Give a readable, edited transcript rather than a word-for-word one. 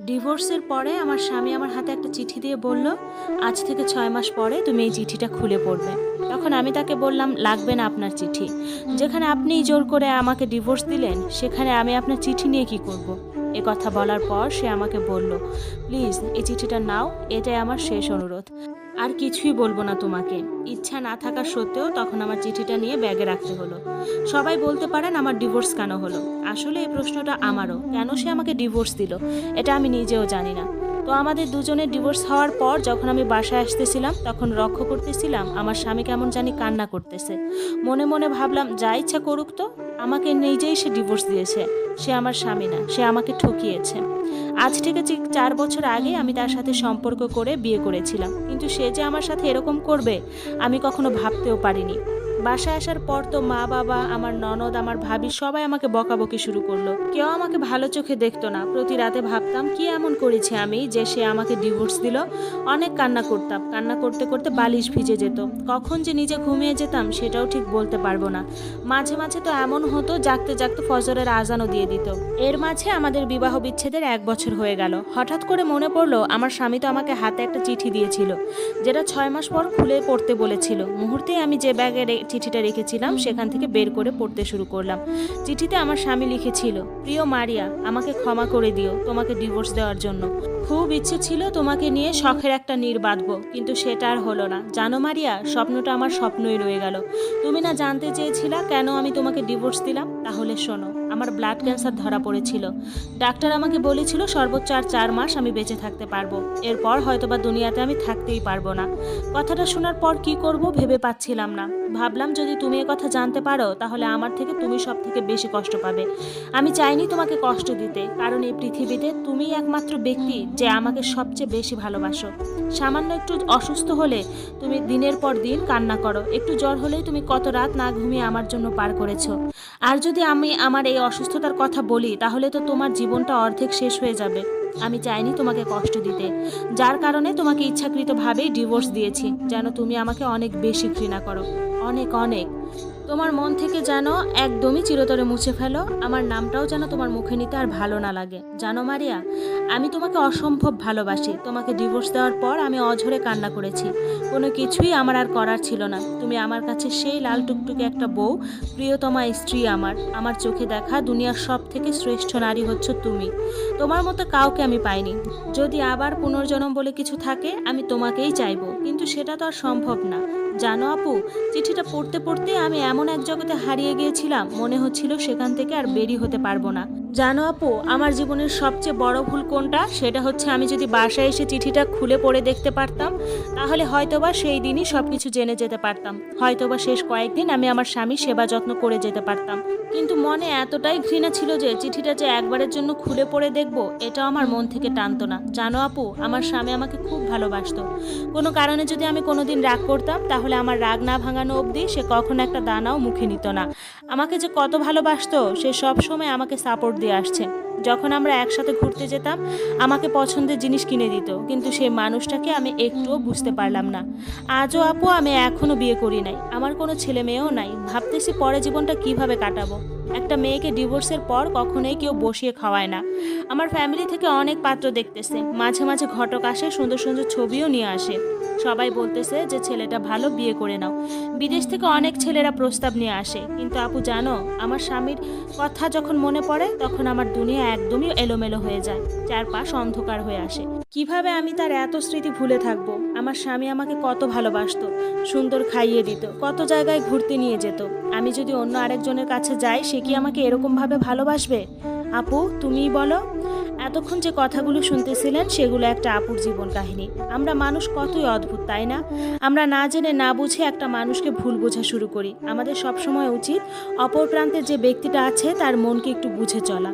ডিভোর্সের পরে আমার স্বামী আমার হাতে একটা চিঠি দিয়ে বলল, আজ থেকে 6 মাস পরে তুমি এই চিঠিটা খুলে পড়বে। তখন আমি তাকে বললাম, লাগবে না আপনার চিঠি। যেখানে আপনিই জোর করে আমাকে ডিভোর্স দিলেন, সেখানে আমি আপনার চিঠি নিয়ে কি করব। এ কথা বলার পর সে আমাকে বলল, প্লিজ এই চিঠিটা নাও, এটাই আমার শেষ অনুরোধ। আর কিছুই বলবো না তোমাকে। ইচ্ছা না থাকা সত্ত্বেও তখন আমার চিঠিটা নিয়ে ব্যাগে রাখতে হলো। সবাই বলতে পারেন আমার ডিভোর্স কেন হলো। আসলে এই প্রশ্নটা আমারও, কেন সে আমাকে ডিভোর্স দিল এটা আমি নিজেও জানি না। তো আমাদের দুজনের ডিভোর্স হওয়ার পর যখন আমি বাসায় আসতেছিলাম, তখন লক্ষ্য করতেছিলাম আমার স্বামী কেমন জানি কান্না করতেছে। মনে মনে ভাবলাম, যা ইচ্ছা করুক তো, আমাকে নিজেই সে ডিভোর্স দিয়েছে। সে আমার স্বামী না, সে আমাকে ঠকিয়েছে। আজ থেকে ঠিক 4 বছর আগে আমি তার সাথে সম্পর্ক করে বিয়ে করেছিলাম, কিন্তু সে যে আমার সাথে এরকম করবে আমি কখনো ভাবতেও পারিনি। বাসায় আসার পর তো মা বাবা, আমার ননদ, আমার ভাবি সবাই আমাকে বকাবকি শুরু করলো। কেউ আমাকে ভালো চোখে দেখতো না। প্রতি রাতে ভাবতাম কি এমন করেছি আমি যে সে আমাকে ডিভোর্স দিল। অনেক কান্না করতাম, কান্না করতে করতে বালিশ ভিজে যেত। কখন যে নিজে ঘুমিয়ে যেতাম সেটাও ঠিক বলতে পারবো না। মাঝে মাঝে তো এমন হতো জাগতে জাগতে ফজরের আজানও দিয়ে দিত। এর মাঝে আমাদের বিবাহ বিচ্ছেদের 1 বছর হয়ে গেল। হঠাৎ করে মনে পড়লো আমার স্বামী তো আমাকে হাতে একটা চিঠি দিয়েছিল, যেটা 6 মাস পর খুলে পড়তে বলেছিল। মুহূর্তেই আমি যে ব্যাগে চিঠিটা রেখেছিলাম সেখান থেকে বের করে পড়তে শুরু করলাম। চিঠিতে আমার স্বামী লিখেছিল, প্রিয় মারিয়া, আমাকে ক্ষমা করে দিও তোমাকে ডিভোর্স দেওয়ার জন্য। খুব ইচ্ছে ছিল তোমাকে নিয়ে শখের একটা নীড় বাঁধবো, কিন্তু সেটা আর হলো না। জানো মারিয়া, স্বপ্নটা আমার স্বপ্নই রয়ে গেল। তুমি না জানতে চেয়েছিলা কেন আমি তোমাকে ডিভোর্স দিলাম? তাহলে শোনো, আমার ব্লাড ক্যান্সার ধরা পড়েছিল। ডাক্তার আমাকে বলেছিল সর্বোচ্চ আর 4 মাস আমি বেঁচে থাকতে পারবো। এরপর হয়তোবা দুনিয়াতে আমি থাকতেই পারবো না। কথাটা শোনার পর কি করব ভেবে পাচ্ছিলাম না। ভাবলাম যদি তুমি এ কথা জানতে পারো তাহলে আমার থেকে তুমি সব থেকে বেশি কষ্ট পাবে। আমি চাইনি তোমাকে কষ্ট দিতে, কারণ এই পৃথিবীতে তুমিই একমাত্র ব্যক্তি যে আমাকে সবচেয়ে বেশি ভালোবাসো। সামান্য একটু অসুস্থ হলে তুমি দিনের পর দিন কান্না করো, একটু জ্বর হলেই তুমি কত রাত না ঘুমিয়ে আমার জন্য পার করেছো। আর যদি আমি আমার এই অসুস্থতার কথা বলি তাহলে তো তোমার জীবনটা অর্ধেক শেষ হয়ে যাবে। আমি চাইনি তোমাকে কষ্ট দিতে, যার কারণে তোমাকে ইচ্ছাকৃতভাবেই ডিভোর্স দিয়েছি, যেন তুমি আমাকে অনেক বেশি ঘৃণা করো, অনেক অনেক। তোমার মন থেকে যেন একদমই চিরতরে মুছে ফেলো, আমার নামটাও যেন তোমার মুখে নিতে আর ভালো না লাগে। জানো মারিয়া, আমি তোমাকে অসম্ভব ভালোবাসি। তোমাকে ডিভোর্স দেওয়ার পর আমি অঝরে কান্না করেছি। কোনো কিছুই আমার আর করার ছিল না। তুমি আমার কাছে সেই লাল টুকটুকে একটা বউ, প্রিয়তমা স্ত্রী। আমার চোখে দেখা দুনিয়ার সব থেকে শ্রেষ্ঠ নারী হচ্ছ তুমি। তোমার মতো কাউকে আমি পাইনি। যদি আবার পুনর্জন্ম বলে কিছু থাকে আমি তোমাকেই চাইবো, কিন্তু সেটা তো আর সম্ভব না। জানো আপু, চিঠিটা পড়তে পড়তে আমি এমন এক জগতে হারিয়ে গিয়েছিলাম, মনে হচ্ছিল সেখান থেকে আর বেরিয়ে হতে পারবো না। জানো আপু, আমার জীবনের সবচেয়ে বড় ভুল কোনটা? সেটা হচ্ছে আমি যদি বাসায় এসে চিঠিটা খুলে পড়ে দেখতে পারতাম, তাহলে হয়তোবা সেই দিনই সবকিছু জেনে যেতে পারতাম। হয়তোবা শেষ কয়েকদিন আমি আমার স্বামীর সেবা যত্ন করে যেতে পারতাম। কিন্তু মনে এতটাই ঘৃণা ছিল যে চিঠিটা যে একবারের জন্য খুলে পড়ে দেখবো এটাও আমার মন থেকে টানতো না। জানো আপু, আমার স্বামী আমাকে খুব ভালোবাসতো। কোনো কারণে যদি আমি কোনোদিন রাগ করতাম, তাহলে আমার রাগ না ভাঙানো অবধি সে কখনো একটা দানাও মুখে নিত না। আমাকে যে কত ভালোবাসতো সে সব সময় আমাকে সাপোর্ট দিয়ে আসছে। যখন আমরা একসাথে ঘুরতে যেতাম আমাকে পছন্দের জিনিস কিনে দিত, কিন্তু সেই মানুষটাকে আমি একটুও বুঝতে পারলাম না। আজও আপু আমি এখনো বিয়ে করি নাই, আমার কোনো ছেলে মেয়েও নাই। ভাবতেছি পরে জীবনটা কিভাবে কাটাবো। একটা মেয়েকে ডিভোর্সের পর কখনোই কেউ বসিয়ে খাওয়ায় না। আমার ফ্যামিলি থেকে অনেক পাত্র দেখতেছে, মাঝে মাঝে ঘটক আসে, সুন্দর সুন্দর ছবিও নিয়ে আসে। সবাই বলতেছে যে ছেলেটা ভালো, বিয়ে করে নাও। বিদেশ থেকে অনেক ছেলেরা প্রস্তাব নিয়ে আসে, কিন্তু আপু জানো, আমার স্বামীর কথা যখন মনে পড়ে তখন আমার দুনিয়া একদমই এলোমেলো হয়ে যায়, চারপাশ অন্ধকার হয়ে আসে। কিভাবে আমি তার এত স্মৃতি ভুলে থাকবো? আমার স্বামী আমাকে কত ভালোবাসতো, সুন্দর খাইয়ে দিত, কত জায়গায় ঘুরতে নিয়ে যেত। আমি যদি অন্য আরেকজনের কাছে যাই সে কি আমাকে এরকমভাবে ভালোবাসবে? আপু তুমিই বলো। এতক্ষণ যে কথাগুলো শুনতেছিলেন সেগুলো একটা আপুর জীবন কাহিনী। আমরা মানুষ কতই অদ্ভুত, তাই না? আমরা না জেনে না বুঝে একটা মানুষকে ভুল বোঝা শুরু করি। আমাদের সবসময় উচিত অপর প্রান্তে যে ব্যক্তিটা আছে তার মনকে একটু বুঝে চলা।